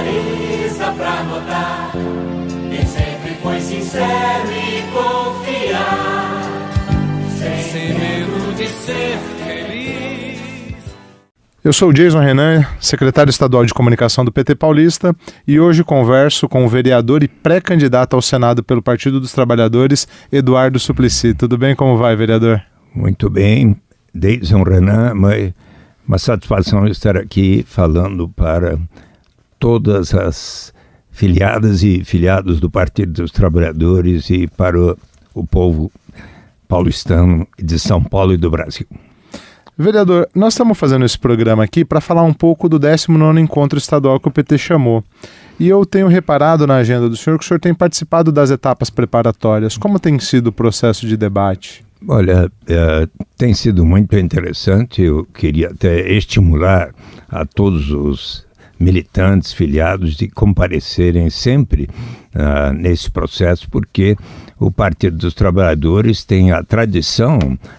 sinaliza pra notar quem sempre foi sincero e confiar, sem medo de ser feliz. Eu sou o Jason Renan, secretário estadual de comunicação do PT Paulista, e hoje converso com o vereador e pré-candidato ao Senado pelo Partido dos Trabalhadores, Eduardo Suplicy. Tudo bem? Como vai, vereador? Muito bem, Jason Renan, uma satisfação estar aqui falando para todas as filiadas e filiados do Partido dos Trabalhadores e para o povo paulistano de São Paulo e do Brasil. Vereador, nós estamos fazendo esse programa aqui para falar um pouco do 19º encontro estadual que o PT chamou. E eu tenho reparado na agenda do senhor que o senhor tem participado das etapas preparatórias. Como tem sido o processo de debate? Olha, tem sido muito interessante. Eu queria até estimular a todos os militantes, filiados, de comparecerem sempre nesse processo, porque o Partido dos Trabalhadores tem a tradição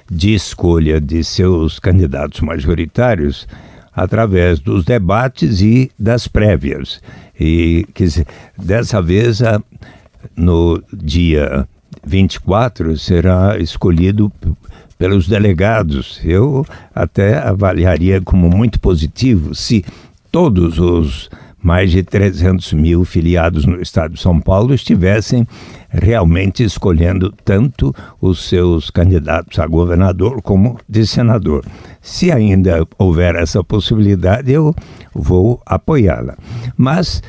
de escolha de seus candidatos majoritários através dos debates e das prévias. E dessa vez, no dia 24, será escolhido pelos delegados. Eu até avaliaria como muito positivo se todos os mais de 300 mil filiados no estado de São Paulo estivessem realmente escolhendo tanto os seus candidatos a governador como de senador. Se ainda houver essa possibilidade, eu vou apoiá-la. Mas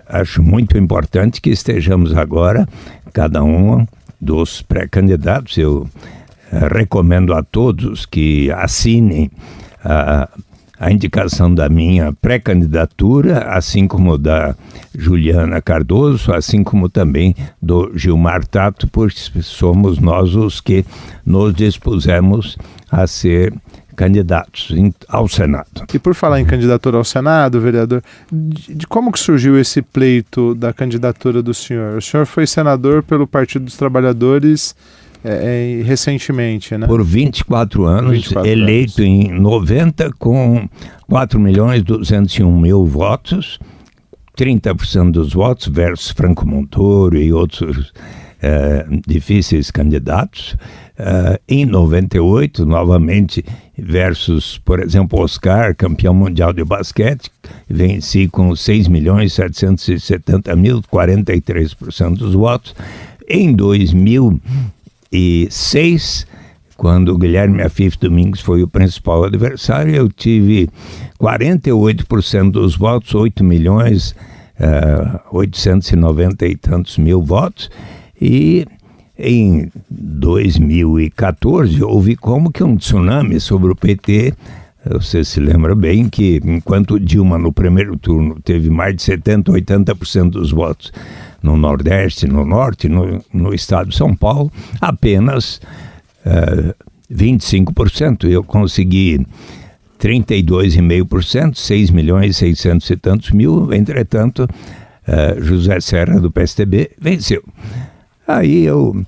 acho muito importante que estejamos agora, cada um dos pré-candidatos. Eu recomendo a todos que assinem a indicação da minha pré-candidatura, assim como da Juliana Cardoso, assim como também do Gilmar Tato, pois somos nós os que nos dispusemos a ser candidatos ao Senado. E por falar em candidatura ao Senado, vereador, de como que surgiu esse pleito da candidatura do senhor? O senhor foi senador pelo Partido dos Trabalhadores recentemente, né? Por 24 anos, eleito em 90 com 4.201.000 votos, 30% dos votos versus Franco Montoro e outros difíceis candidatos. Em 98, novamente, versus, por exemplo, Oscar, campeão mundial de basquete, venci com 6.770.000, 43% dos votos. Em 2006, quando o Guilherme Afif Domingues foi o principal adversário, eu tive 48% dos votos, 8.890 e tantos mil votos, e em 2014 houve como que um tsunami sobre o PT. Você se lembra bem que enquanto Dilma no primeiro turno teve mais de 70%, 80% dos votos no Nordeste, no Norte, no estado de São Paulo, apenas 25%. Eu consegui 32,5%, 6.600 e tantos mil. Entretanto, José Serra, do PSDB, venceu. Aí eu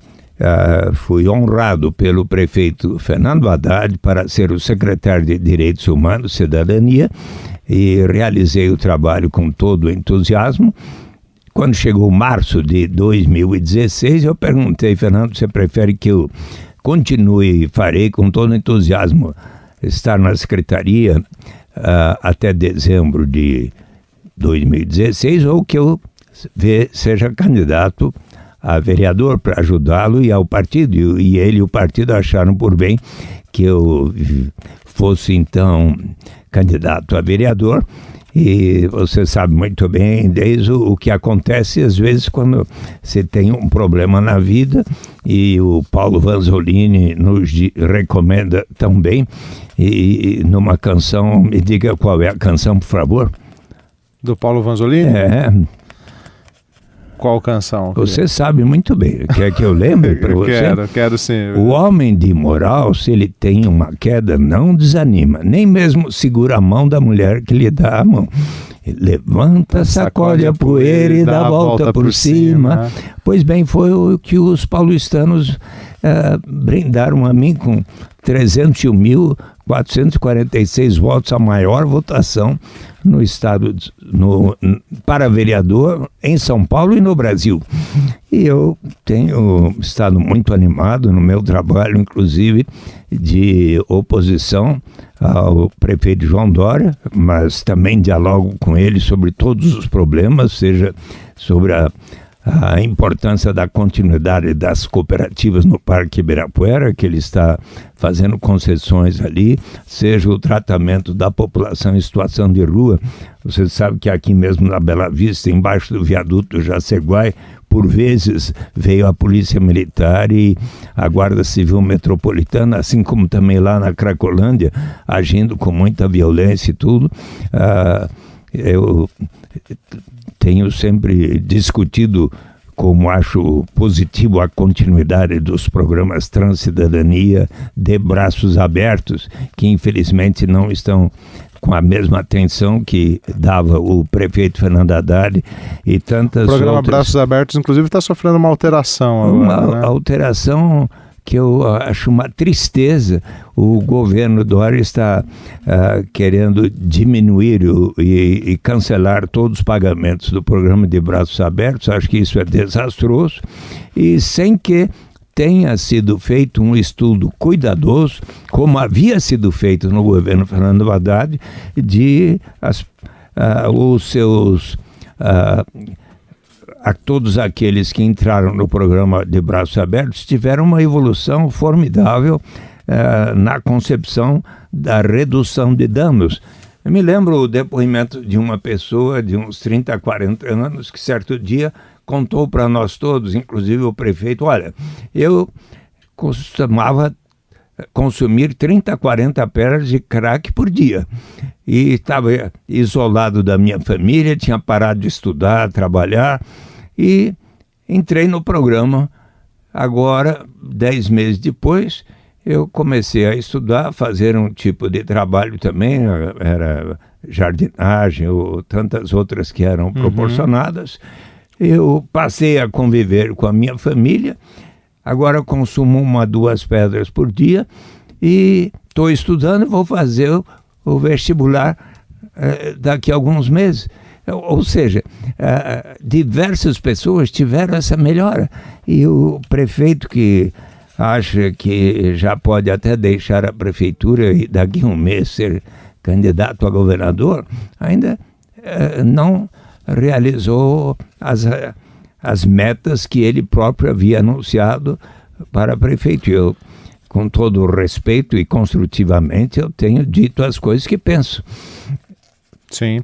fui honrado pelo prefeito Fernando Haddad para ser o secretário de Direitos Humanos e Cidadania, e realizei o trabalho com todo o entusiasmo. Quando chegou março de 2016, eu perguntei: Fernando, você prefere que eu continue e farei com todo entusiasmo estar na secretaria até dezembro de 2016, ou que eu seja candidato a vereador para ajudá-lo e ao partido? E ele e o partido acharam por bem que eu fosse então candidato a vereador. E você sabe muito bem, desde o que acontece às vezes quando você tem um problema na vida, e o Paulo Vanzolini nos recomenda também, e numa canção, me diga qual é a canção, por favor. Do Paulo Vanzolini? Qual canção? Você sabe muito bem. Quer que eu lembre para você? Quero sim. O homem de moral, se ele tem uma queda, não desanima. Nem mesmo segura a mão da mulher que lhe dá a mão. Levanta, sacode a poeira e dá a volta por cima. Pois bem, foi o que os paulistanos brindaram a mim com 301.446 votos, a maior votação no estado, para vereador em São Paulo e no Brasil. E eu tenho estado muito animado no meu trabalho, inclusive de oposição ao prefeito João Dória, mas também dialogo com ele sobre todos os problemas, seja sobre a importância da continuidade das cooperativas no Parque Ibirapuera, que ele está fazendo concessões ali, seja o tratamento da população em situação de rua. Você sabe que aqui mesmo na Bela Vista, embaixo do viaduto Jaceguai, por vezes veio a Polícia Militar e a Guarda Civil Metropolitana, assim como também lá na Cracolândia, agindo com muita violência e tudo. Eu tenho sempre discutido como acho positivo a continuidade dos programas Transcidadania, de braços abertos, que infelizmente não estão com a mesma atenção que dava o prefeito Fernando Haddad e tantas outras. O programa Braços Abertos, inclusive, está sofrendo uma alteração agora, uma alteração que eu acho uma tristeza. O governo Dória está querendo diminuir e cancelar todos os pagamentos do programa de Braços Abertos. Acho que isso é desastroso e sem que tenha sido feito um estudo cuidadoso, como havia sido feito no governo Fernando Haddad, de os seus... a todos aqueles que entraram no programa de Braços Abertos tiveram uma evolução formidável na concepção da redução de danos. Eu me lembro o depoimento de uma pessoa de uns 30, 40 anos que certo dia contou para nós todos, inclusive o prefeito, olha, eu costumava consumir 30, 40 pérolas de crack por dia. E estava isolado da minha família, tinha parado de estudar, trabalhar, e entrei no programa. Agora, 10 meses depois, eu comecei a estudar, fazer um tipo de trabalho também, era jardinagem ou tantas outras que eram proporcionadas. Eu passei a conviver com a minha família, agora consumo 1 a 2 pedras por dia e estou estudando e vou fazer o vestibular daqui a alguns meses. Ou seja, diversas pessoas tiveram essa melhora e o prefeito que acha que já pode até deixar a prefeitura e daqui a um mês ser candidato a governador, ainda não realizou as metas que ele próprio havia anunciado para prefeito. Eu, com todo o respeito e construtivamente, eu tenho dito as coisas que penso. Sim.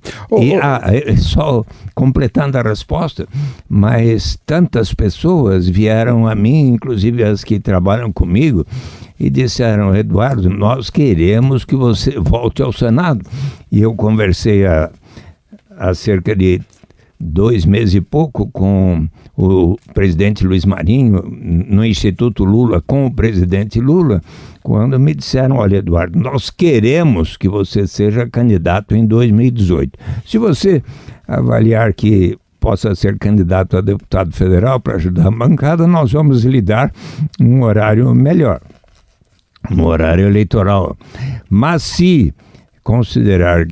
Só completando a resposta, mas tantas pessoas vieram a mim, inclusive as que trabalham comigo, e disseram, Eduardo, nós queremos que você volte ao Senado. E eu conversei há cerca de 2 meses e pouco com o presidente Luiz Marinho, no Instituto Lula, com o presidente Lula, quando me disseram, olha, Eduardo, nós queremos que você seja candidato em 2018. Se você avaliar que possa ser candidato a deputado federal para ajudar a bancada, nós vamos lhe dar um horário melhor, um horário eleitoral. Mas se considerar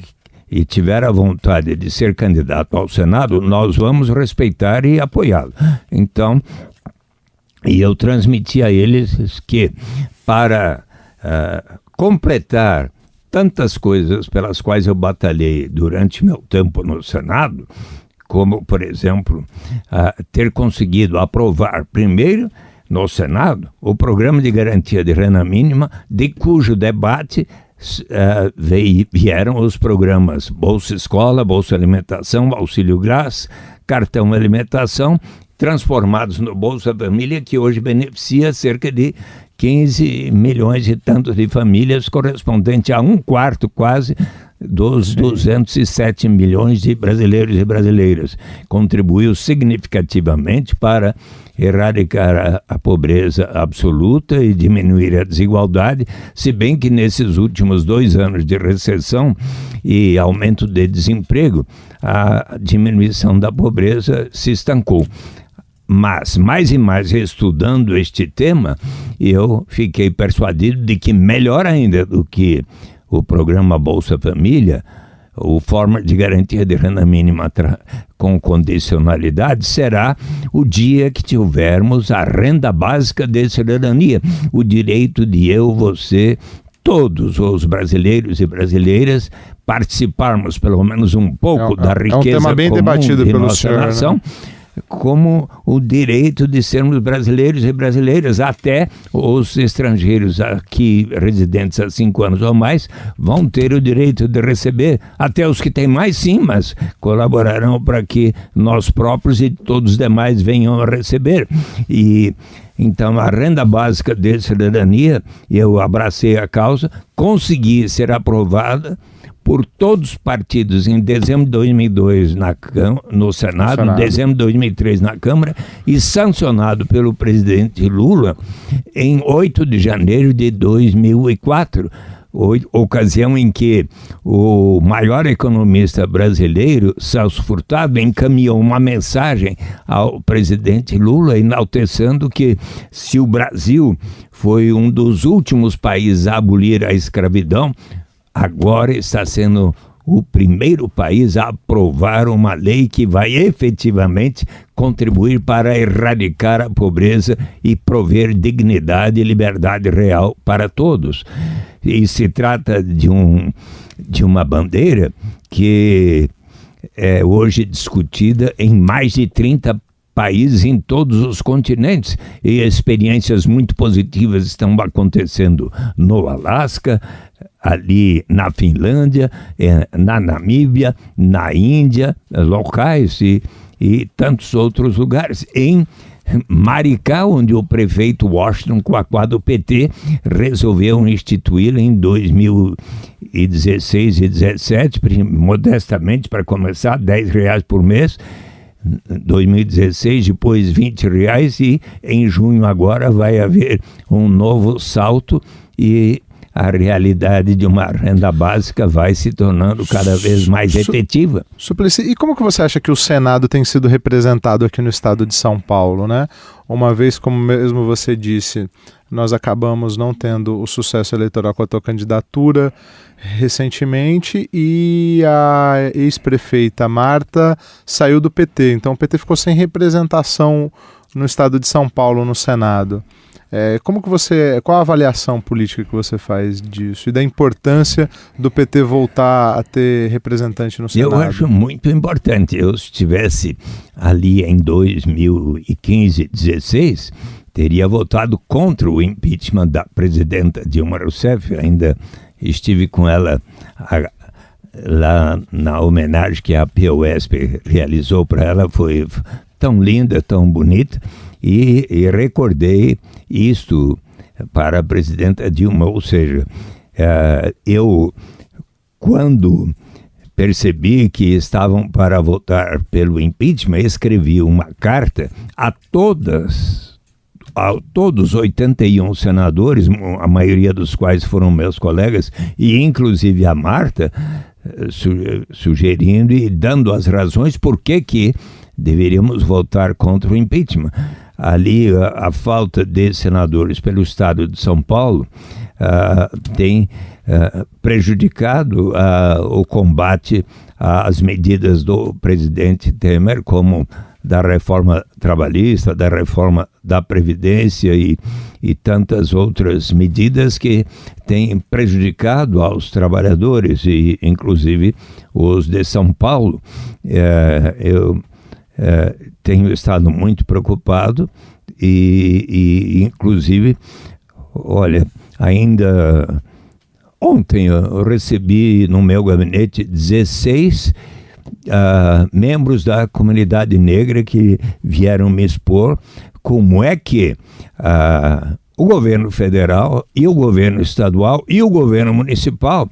e tiver a vontade de ser candidato ao Senado, nós vamos respeitar e apoiá-lo. Então, e eu transmiti a eles que para completar tantas coisas pelas quais eu batalhei durante meu tempo no Senado, como, por exemplo, ter conseguido aprovar primeiro no Senado o Programa de Garantia de Renda Mínima, de cujo debate vieram os programas Bolsa Escola, Bolsa Alimentação, Auxílio Gás, Cartão Alimentação, transformados no Bolsa Família, que hoje beneficia cerca de 15 milhões e tantos de famílias, correspondente a 1/4 quase dos 207 milhões de brasileiros e brasileiras. Contribuiu significativamente para erradicar a pobreza absoluta e diminuir a desigualdade, se bem que nesses últimos 2 anos de recessão e aumento de desemprego, a diminuição da pobreza se estancou. Mas, mais e mais estudando este tema, eu fiquei persuadido de que melhor ainda do que o programa Bolsa Família, o forma de garantia de renda mínima com condicionalidade será o dia que tivermos a renda básica de cidadania, o direito de eu, você, todos os brasileiros e brasileiras participarmos pelo menos um pouco da riqueza é um tema bem comum debatido de pelo nossa senhor, nação, né? Como o direito de sermos brasileiros e brasileiras, até os estrangeiros aqui residentes há 5 anos ou mais vão ter o direito de receber, até os que têm mais sim, mas colaborarão para que nós próprios e todos os demais venham a receber. E então a renda básica de cidadania, eu abracei a causa, consegui ser aprovada por todos os partidos em dezembro de 2002 no Senado, em dezembro de 2003 na Câmara e sancionado pelo presidente Lula em 8 de janeiro de 2004, ocasião em que o maior economista brasileiro, Celso Furtado, encaminhou uma mensagem ao presidente Lula enaltecendo que se o Brasil foi um dos últimos países a abolir a escravidão, agora está sendo o primeiro país a aprovar uma lei que vai efetivamente contribuir para erradicar a pobreza e prover dignidade e liberdade real para todos. E se trata de uma bandeira que é hoje discutida em mais de 30 países em todos os continentes, e experiências muito positivas estão acontecendo no Alasca, ali na Finlândia, na Namíbia, na Índia, locais e tantos outros lugares. Em Maricá, onde o prefeito Washington, com a qual do PT, resolveu instituí-la em 2016 e 2017, modestamente para começar, R$10 por mês, 2016, depois R$20, e em junho agora vai haver um novo salto e a realidade de uma renda básica vai se tornando cada vez mais efetiva. Suplicy, e como que você acha que o Senado tem sido representado aqui no estado de São Paulo, né? Uma vez, como mesmo você disse, nós acabamos não tendo o sucesso eleitoral com a tua candidatura recentemente e a ex-prefeita Marta saiu do PT, então o PT ficou sem representação no estado de São Paulo no Senado. Qual a avaliação política que você faz disso e da importância do PT voltar a ter representante no Senado? Eu acho muito importante. Eu, se estivesse ali em 2015, 2016, teria votado contra o impeachment da presidenta Dilma Rousseff. Ainda estive com ela lá na homenagem que a POSP realizou para ela, foi tão linda, tão bonita, e recordei isto para a presidenta Dilma, ou seja, eu, quando percebi que estavam para votar pelo impeachment, escrevi uma carta a todos 81 senadores, a maioria dos quais foram meus colegas, e inclusive a Marta, sugerindo e dando as razões por que deveríamos votar contra o impeachment. Ali a falta de senadores pelo estado de São Paulo tem prejudicado o combate às medidas do presidente Temer, como da reforma trabalhista, da reforma da Previdência e tantas outras medidas que têm prejudicado aos trabalhadores, e inclusive os de São Paulo. Eu tenho estado muito preocupado e inclusive, olha, ainda ontem eu recebi no meu gabinete 16 membros da comunidade negra que vieram me expor como é que o governo federal e o governo estadual e o governo municipal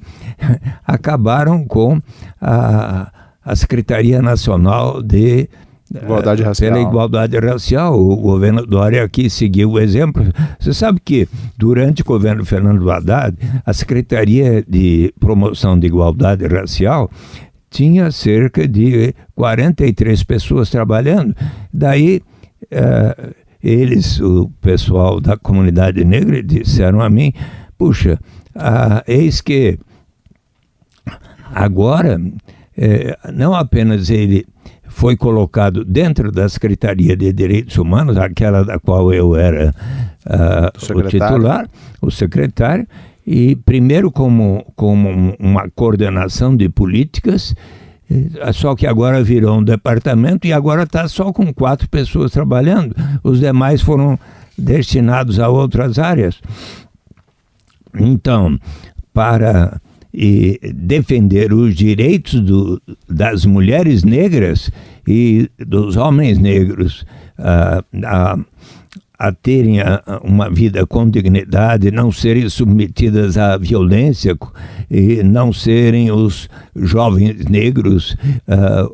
acabaram com a Secretaria Nacional de Igualdade Racial. Pela igualdade racial. O governo Dória aqui seguiu o exemplo. Você sabe que durante o governo Fernando Haddad, a Secretaria de Promoção de Igualdade Racial tinha cerca de 43 pessoas trabalhando. Daí eles, o pessoal da comunidade negra, disseram a mim, puxa, eis que agora não apenas ele foi colocado dentro da Secretaria de Direitos Humanos, aquela da qual eu era o titular, o secretário, e primeiro como uma coordenação de políticas, só que agora virou um departamento e agora está só com 4 pessoas trabalhando. Os demais foram destinados a outras áreas. Então, para defender os direitos das mulheres negras e dos homens negros a terem uma vida com dignidade, não serem submetidas à violência e não serem os jovens negros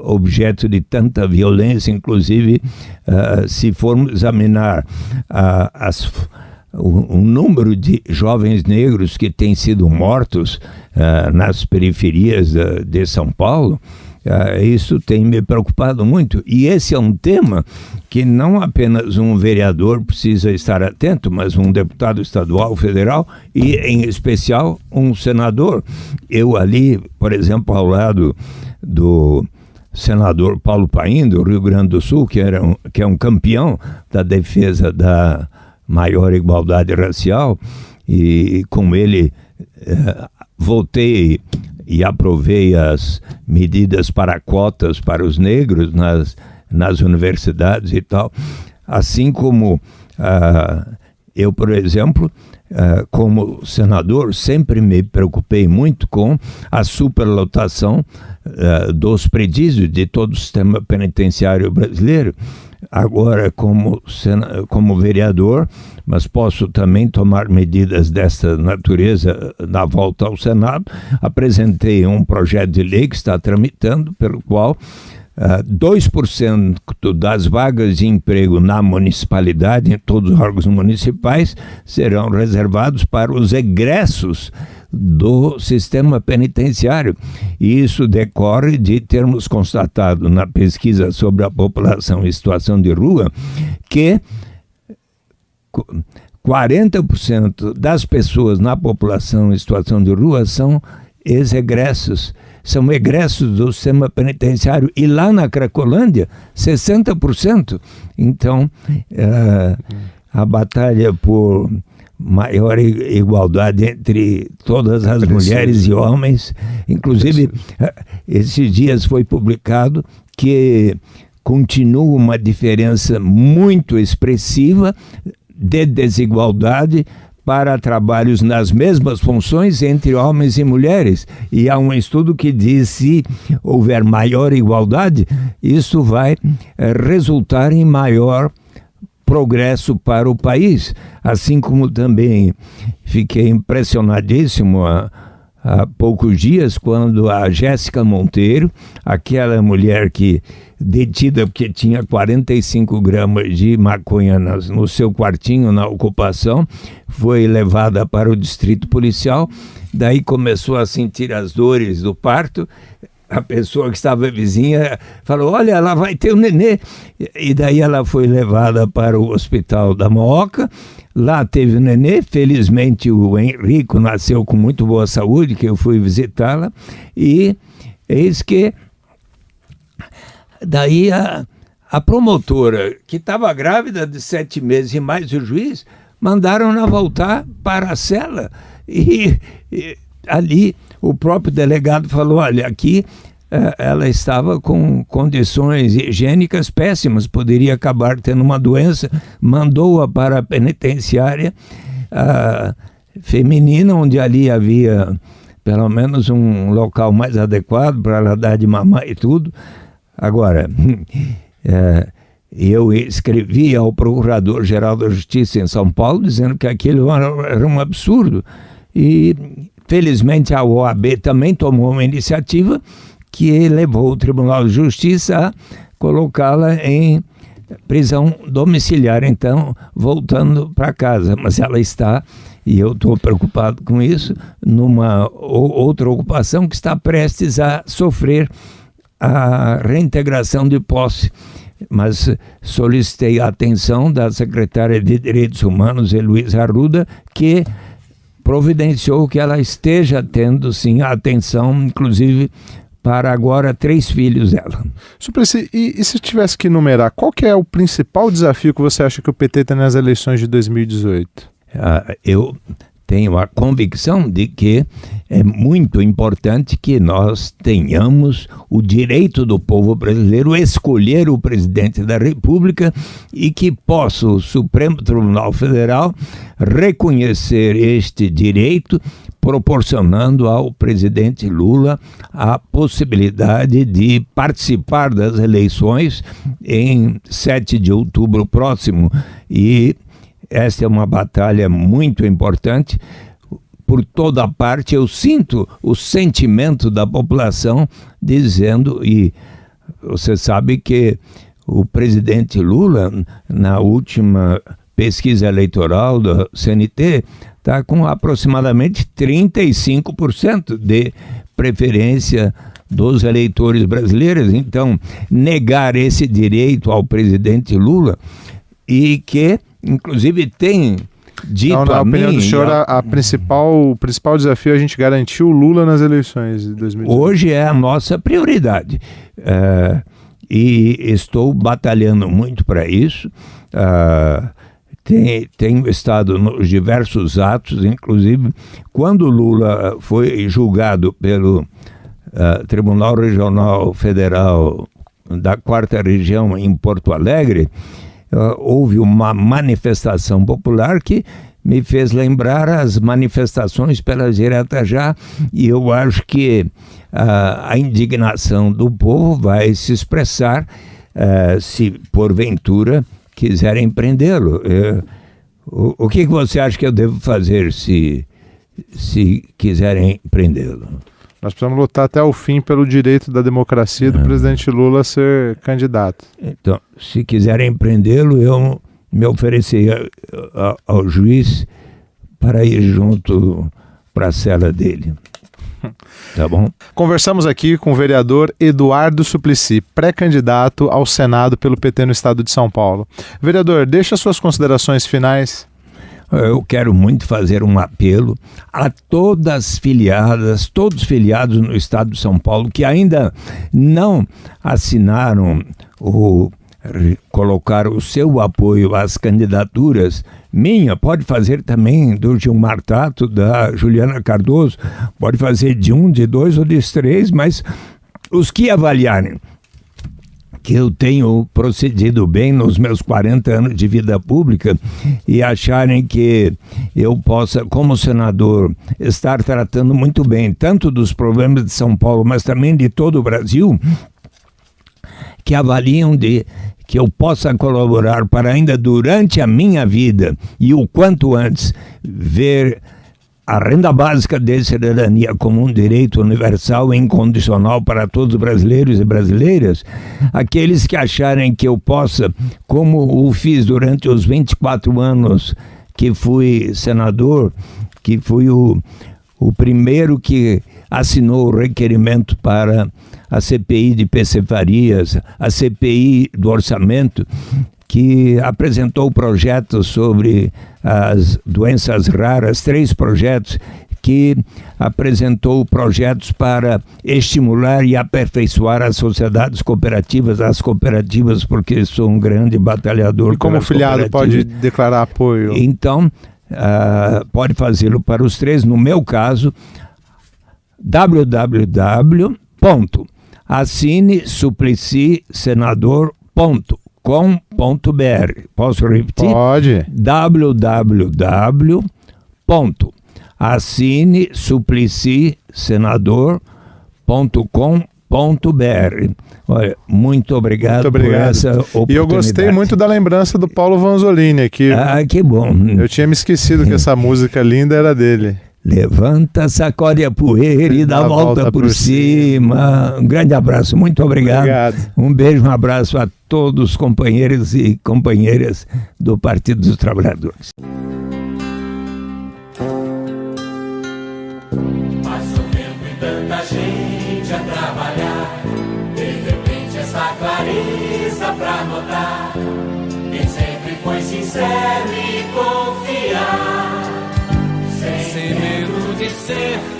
objeto de tanta violência. Inclusive, se formos examinar o número de jovens negros que têm sido mortos nas periferias de São Paulo, isso tem me preocupado muito. E esse é um tema que não apenas um vereador precisa estar atento, mas um deputado estadual, federal e, em especial, um senador. Eu ali, por exemplo, ao lado do senador Paulo Paim, do Rio Grande do Sul, que é um campeão da defesa da maior igualdade racial, e com ele votei e aprovei as medidas para cotas para os negros nas universidades e tal, assim como eu, por exemplo, como senador, sempre me preocupei muito com a superlotação dos presídios de todo o sistema penitenciário brasileiro. Agora, como vereador, mas posso também tomar medidas dessa natureza na volta ao Senado, apresentei um projeto de lei que está tramitando, pelo qual 2% das vagas de emprego na municipalidade, em todos os órgãos municipais, serão reservados para os egressos do sistema penitenciário. E isso decorre de termos constatado na pesquisa sobre a população em situação de rua que 40% das pessoas na população em situação de rua são ex-egressos, são egressos do sistema penitenciário, e lá na Cracolândia 60%. Então a batalha por maior igualdade entre todas as mulheres e homens, inclusive esses dias foi publicado que continua uma diferença muito expressiva de desigualdade para trabalhos nas mesmas funções entre homens e mulheres. E há um estudo que diz que se houver maior igualdade, isso vai resultar em maior progresso para o país. Assim como também fiquei impressionadíssimo há poucos dias quando a Jéssica Monteiro, aquela mulher que detida porque tinha 45 gramas de maconha no seu quartinho na ocupação, foi levada para o distrito policial, daí começou a sentir as dores do parto. A pessoa que estava vizinha falou, olha, ela vai ter um nenê. E daí ela foi levada para o hospital da Mooca, lá teve o nenê. Felizmente o Henrico nasceu com muito boa saúde, que eu fui visitá-la, e eis que daí a promotora, que estava grávida de 7 meses, e mais o juiz, mandaram-na voltar para a cela. E ali o próprio delegado falou, olha, aqui ela estava com condições higiênicas péssimas, poderia acabar tendo uma doença, mandou-a para a penitenciária feminina, onde ali havia pelo menos um local mais adequado para ela dar de mamar e tudo. Agora, eu escrevi ao Procurador-Geral da Justiça em São Paulo dizendo que aquilo era um absurdo, e felizmente a OAB também tomou uma iniciativa que levou o Tribunal de Justiça a colocá-la em prisão domiciliar, então voltando para casa. Mas ela está, e eu estou preocupado com isso, numa outra ocupação que está prestes a sofrer a reintegração de posse mas solicitei a atenção da secretária de Direitos Humanos, Heloísa Arruda, que providenciou que ela esteja tendo, sim, a atenção, inclusive, para agora 3 filhos dela. Suplicy, e se tivesse que enumerar, qual que é o principal desafio que você acha que o PT tem nas eleições de 2018? Eu tenho a convicção de que é muito importante que nós tenhamos o direito do povo brasileiro escolher o presidente da República e que possa o Supremo Tribunal Federal reconhecer este direito, proporcionando ao presidente Lula a possibilidade de participar das eleições em 7 de outubro próximo. E esta é uma batalha muito importante. Por toda parte eu sinto o sentimento da população dizendo, e você sabe que o presidente Lula, na última pesquisa eleitoral da CNT, está com aproximadamente 35% de preferência dos eleitores brasileiros. Então, negar esse direito ao presidente Lula, e que, inclusive, tem dito na opinião do senhor, o principal desafio é a gente garantir o Lula nas eleições de 2018. Hoje é a nossa prioridade. E estou batalhando muito para isso. Tenho estado nos diversos atos, inclusive quando Lula foi julgado pelo Tribunal Regional Federal da 4ª Região em Porto Alegre, houve uma manifestação popular que me fez lembrar as manifestações pela Direta Já, e eu acho que a indignação do povo vai se expressar se porventura quiserem prendê-lo. O que você acha que eu devo fazer se quiserem prendê-lo? Nós precisamos lutar até o fim pelo direito da democracia do presidente Lula ser candidato. Então, se quiserem prendê-lo, eu me oferecer ao juiz para ir junto para a cela dele. Tá bom? Conversamos aqui com o vereador Eduardo Suplicy, pré-candidato ao Senado pelo PT no estado de São Paulo. Vereador, deixa suas considerações finais. Eu quero muito fazer um apelo a todas filiadas, todos filiados no estado de São Paulo que ainda não assinaram ou colocaram o seu apoio às candidaturas. Pode fazer também do Gilmar Tato, da Juliana Cardoso, pode fazer de 1, de 2 ou de 3, mas os que avaliarem que eu tenho procedido bem nos meus 40 anos de vida pública e acharem que eu possa, como senador, estar tratando muito bem tanto dos problemas de São Paulo, mas também de todo o Brasil, que avaliam que eu possa colaborar para ainda durante a minha vida e o quanto antes ver a renda básica de cidadania como um direito universal e incondicional para todos os brasileiros e brasileiras, aqueles que acharem que eu possa, como o fiz durante os 24 anos que fui senador, que fui o primeiro que assinou o requerimento para a CPI de PC Farias, a CPI do orçamento, que apresentou projetos sobre as doenças raras, 3 projetos, que apresentou projetos para estimular e aperfeiçoar as sociedades cooperativas, as cooperativas, porque sou um grande batalhador. E como filiado pode declarar apoio? Então, pode fazê-lo para os 3. No meu caso, www.assinesuplicisenador.com.br. Posso repetir? Pode. www.assinesuplicisenador.com.br. Olha, muito obrigado por essa oportunidade. E eu gostei muito da lembrança do Paulo Vanzolini aqui. Que bom. Eu tinha me esquecido que essa música linda era dele. Levanta, sacode a poeira e dá a volta por cima. Um grande abraço, muito obrigado. Um beijo, um abraço a todos os companheiros e companheiras do Partido dos Trabalhadores. Passa o tempo e tanta gente a trabalhar, de repente essa clareza pra nós. sincero e confiar, sem medo de ser